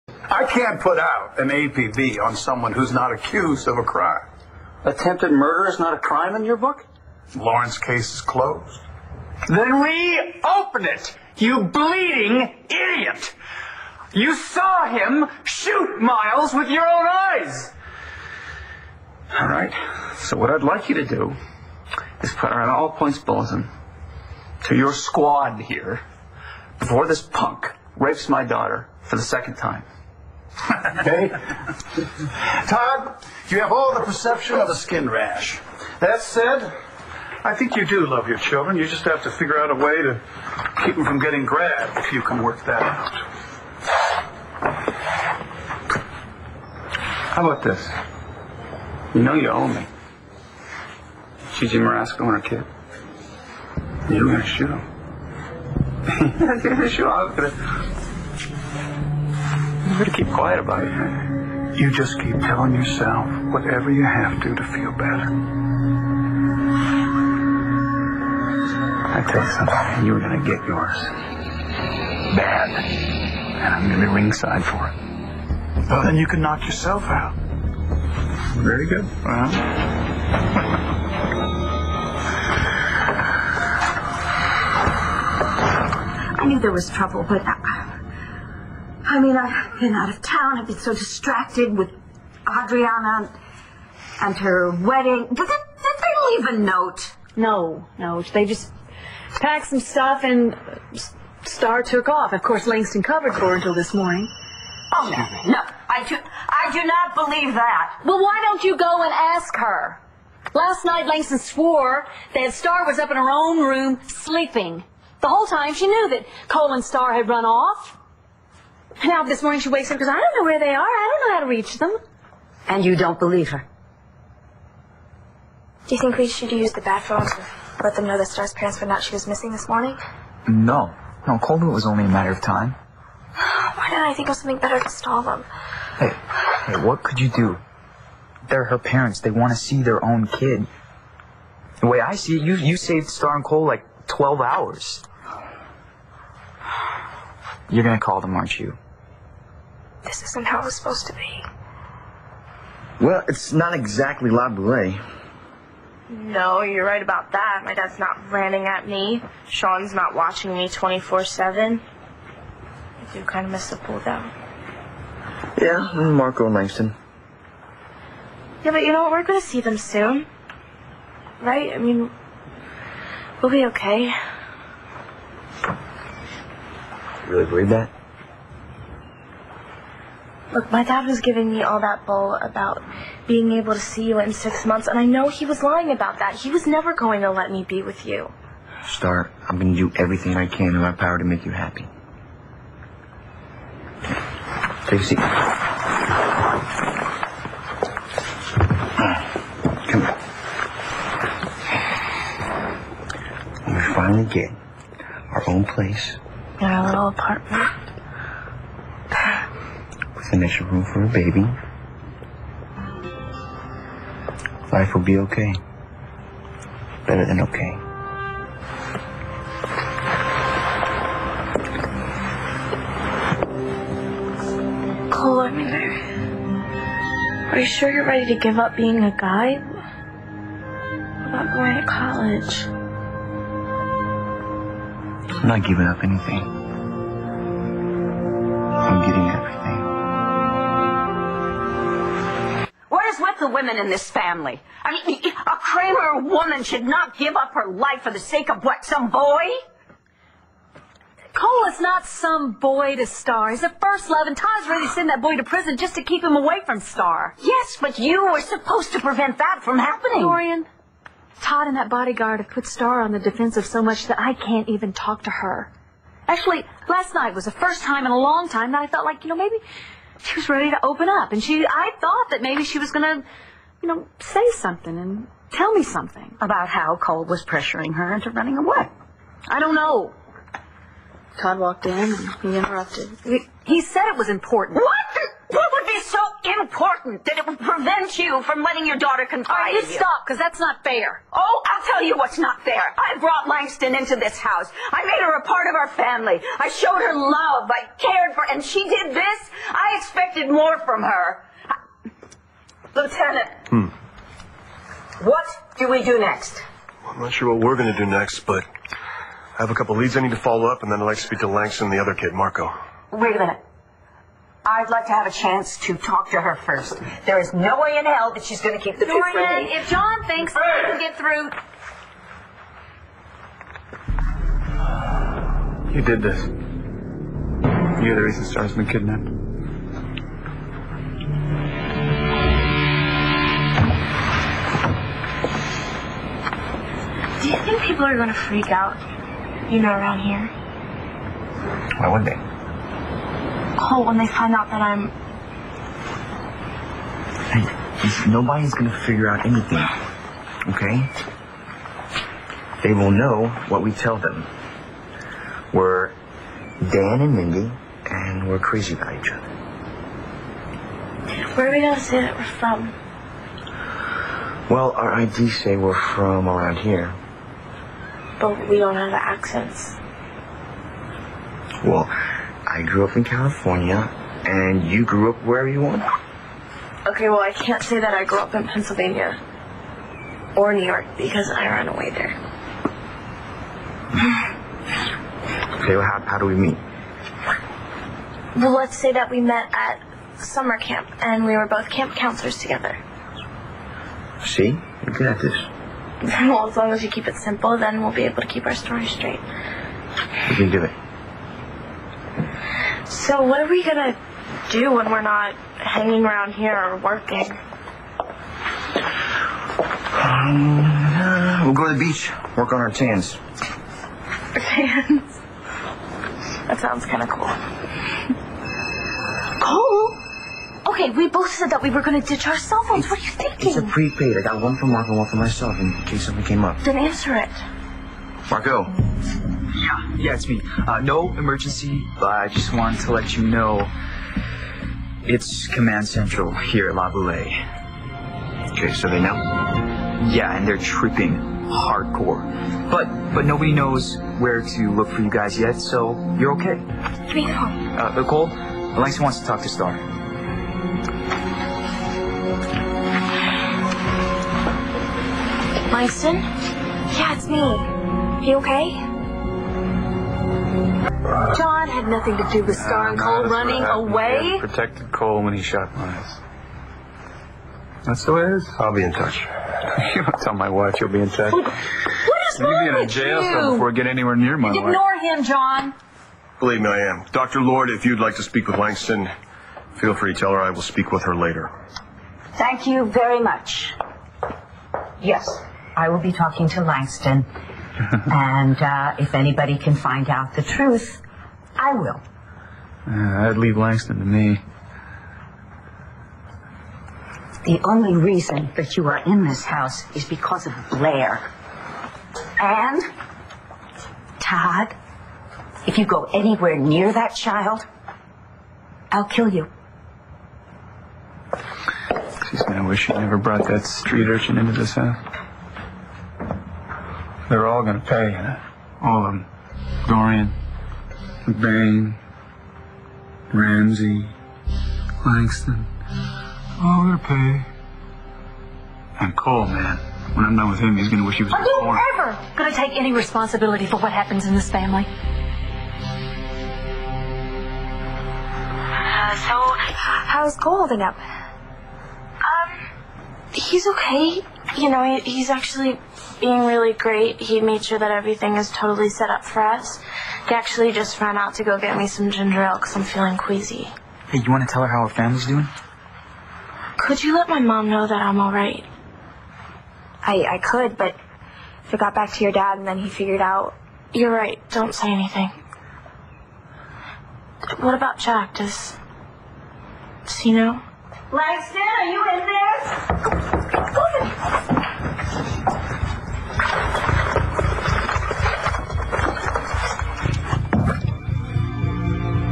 I can't put out an APB on someone who's not accused of a crime. Attempted murder is not a crime in your book? Lawrence's case is closed. Then reopen it, you bleeding idiot! You saw him shoot Miles with your own eyes! All right, so what I'd like you to do is put out an all-points bulletin to your squad here before this punk rapes my daughter for the second time. Okay? Todd, you have all the perception of a skin rash. That said, I think you do love your children. You just have to figure out a way to keep them from getting grabbed if you can work that out. How about this? You know you owe me. Gigi Marasco and her kid. You were going to shoot him. I'm going to keep quiet about it. You just keep telling yourself whatever you have to feel better. I tell you something, you were going to get yours. Bad. And I'm going to be ringside for it. Well, then you can knock yourself out. Very good. I knew there was trouble, but I've been out of town. I've been so distracted with Adriana and her wedding. Did they leave a note? No. They just packed some stuff and Starr took off. Of course, Langston covered for her until this morning. Oh, no. I do not believe that. Well, why don't you go and ask her? Last night, Langston swore that Starr was up in her own room sleeping. The whole time she knew that Cole and Starr had run off. Now this morning she wakes up because I don't know where they are. I don't know how to reach them. And you don't believe her? Do you think we should use the bad phones to let them know that Starr's parents found out she was missing this morning? No, Cole knew it was only a matter of time. Why didn't I think of something better to stall them? Hey, what could you do? They're her parents. They want to see their own kid. The way I see it, you saved Starr and Cole like 12 hours. You're going to call them, aren't you? This isn't how it was supposed to be. Well, it's not exactly La Boulay. No, you're right about that. My dad's not ranting at me. Sean's not watching me 24/7. I do kind of miss the pool, though. Yeah, and Marco and Langston. Yeah, but you know what? We're going to see them soon. Right? I mean, we'll be okay. You really believe that? Look, my dad was giving me all that bull about being able to see you in 6 months, and I know he was lying about that. He was never going to let me be with you. Starr, I'm going to do everything I can in my power to make you happy. Take a seat. Come on. When we finally get our own place, In our little apartment. with an extra room for a baby, life will be okay. Better than okay. Cole, I mean, are you sure you're ready to give up being a guy? What about going to college? I'm not giving up anything. I'm getting everything. What is with the women in this family? I mean, a Kramer woman should not give up her life for the sake of what, some boy? Cole is not some boy to Starr. He's a first love, and Todd's ready to send that boy to prison just to keep him away from Starr. Yes, but you were supposed to prevent that from happening. Dorian, Todd and that bodyguard have put Starr on the defensive so much that I can't even talk to her. Actually, last night was the first time in a long time that I felt like, maybe she was ready to open up. And I thought that maybe she was going to, say something and tell me something. About how Cole was pressuring her into running away. I don't know. Todd walked in and he interrupted. He said it was important. What? What would be so important that it would prevent you from letting your daughter confide in you? Stop, because that's not fair. Oh, I'll tell you what's not fair. I brought Langston into this house. I made her a part of our family. I showed her love. I cared for her. And she did this. I expected more from her. Lieutenant. What do we do next? Well, I'm not sure what we're going to do next, but I have a couple leads I need to follow up, and then I'd like to speak to Langston and the other kid, Marco. Wait a minute. I'd like to have a chance to talk to her first. There is no way in hell that she's going to keep the truth from Dorian, me. if John thinks he can get through... You did this. You're the reason Star's been kidnapped. Do you think people are going to freak out, around here? Why would they? Cole, when they find out that I'm... Hey, nobody's gonna figure out anything, okay? They will know what we tell them. We're Dan and Mindy, and we're crazy about each other. Where are we going to say that we're from? Well, our IDs say we're from around here. But we don't have accents. Well, I grew up in California, and you grew up wherever you want. Okay, well, I can't say that I grew up in Pennsylvania or New York because I ran away there. Okay, well, how do we meet? Well, let's say that we met at summer camp and we were both camp counselors together. See? You're good at this. Well, as long as you keep it simple, then we'll be able to keep our story straight. You can do it. So what are we gonna do when we're not hanging around here or working? We'll go to the beach, work on our tans. Fans? That sounds kind of cool. Cole? Okay, we both said that we were going to ditch our cell phones. What are you thinking? It's a prepaid. I got one for Marco, one for myself, in case something came up. Then answer it. Marco. Yeah, it's me. No emergency, but I just wanted to let you know it's Command Central here at La Boulée. Okay, so they know? Yeah, and they're tripping hardcore. But nobody knows where to look for you guys yet, so you're okay. Give me the phone. Nicole, Langston wants to talk to Starr. Langston? Yeah, it's me. You okay? John had nothing to do with Starr and Cole running away. Protected Cole when he shot Miles. That's the way it is. I'll be in touch. You don't tell my wife you'll be in touch. What is You'll wrong be in a with jail you? cell before we get anywhere near my wife. Ignore him, John. Believe me, I am. Dr. Lord, if you'd like to speak with Langston, feel free to tell her I will speak with her later. Thank you very much. Yes, I will be talking to Langston. And if anybody can find out the truth, I will. I'd leave Langston to me. The only reason that you are in this house is because of Blair. And, Todd, if you go anywhere near that child, I'll kill you. She's gonna wish she never brought that street urchin into this house. They're all gonna pay, all of them. Dorian, McBain, Ramsey, Langston, all gonna pay. And Cole, man, when I'm done with him, he's gonna wish he was Are you born. ever going to take any responsibility for what happens in this family? So, how's Cole holding up? He's okay. He's actually being really great. He made sure that everything is totally set up for us. He actually just ran out to go get me some ginger ale because I'm feeling queasy. Hey, you want to tell her how her family's doing? Could you let my mom know that I'm all right? I could, but if it got back to your dad and then he figured out... You're right, don't say anything. What about Jack? Does he know? Langston, are you in there?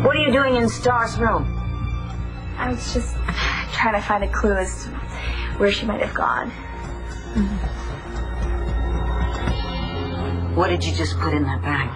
What are you doing in Star's room? I was just trying to find a clue as to where she might have gone. What did you just put in that bag?